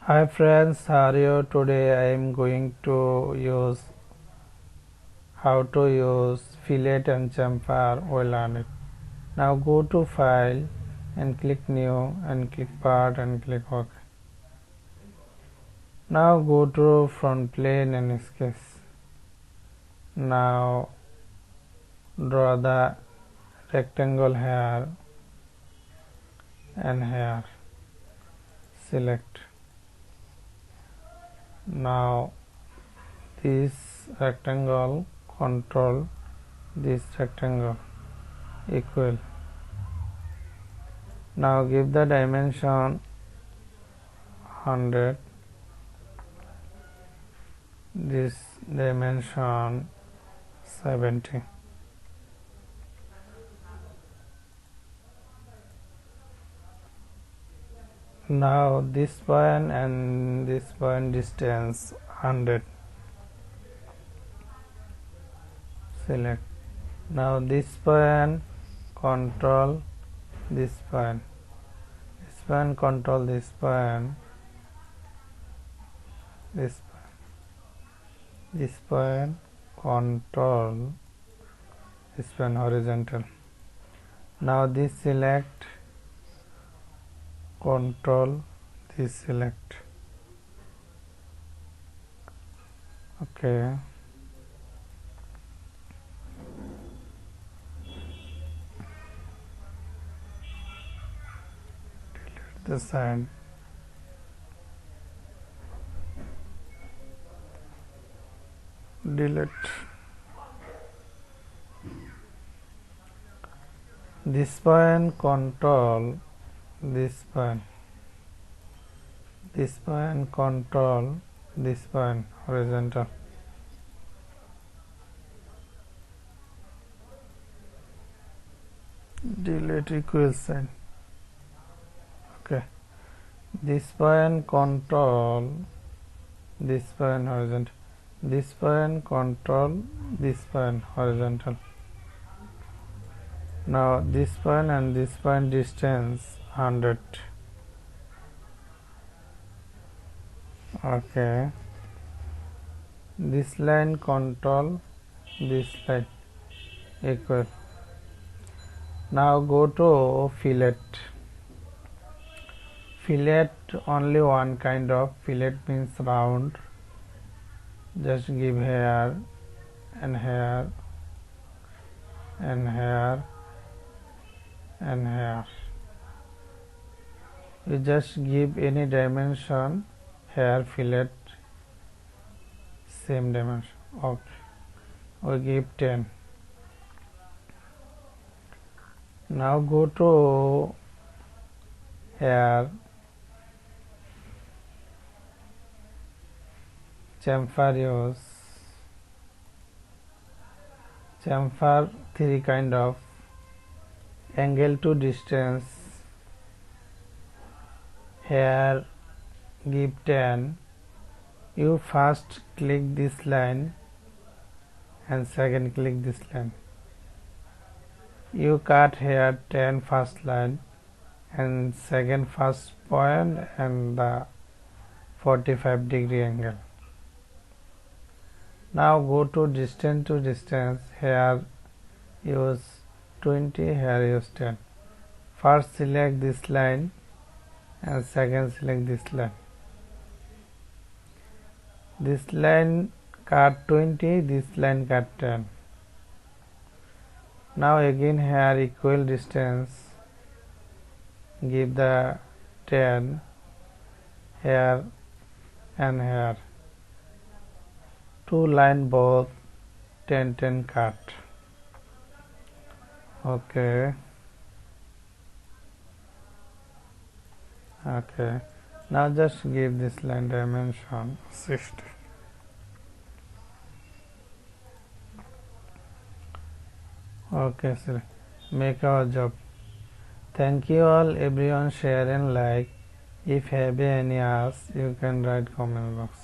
Hi friends, how are you? Today I am going to use how to use fillet and chamfer. We'll learn it. Now go to file and click new and click part and click OK. Now go to front plane and sketch. Now draw the rectangle here and here. Select. Now this rectangle control this rectangle equal. Now give the dimension 100, this dimension 70. Now this point and this point distance 100. Select. Now this point control this point. This point control this point. This point. This point control this point horizontal. Now this select control this select. Okay. Delete the side. Delete. This point control this point. This point control this point horizontal. Delete equal sign. Okay. This point control this point horizontal. This point control this point horizontal. Now this point and this point distance 100. Okay. This line control this line equal. Now go to fillet. Fillet only one kind of fillet means round. Just give here and here and here and here. You just give any dimension here fillet same dimension. Okay. We give 10. Now go to here chamfer use. Chamfer three kind of angle to distance. Here give 10. You first click this line and second click this line. You cut here 10 first line and second first point and the 45-degree angle. Now go to distance. Here use 20, here use 10. First select this line and second select this line. This line cut 20, this line cut 10. Now again here equal distance, give the 10 here and here. Two line both 10 cut. Okay. Okay. Now just give this line dimension 60. Okay, sir. Make our job. Thank you all, everyone. Share and like. If have any ask, you can write comment box.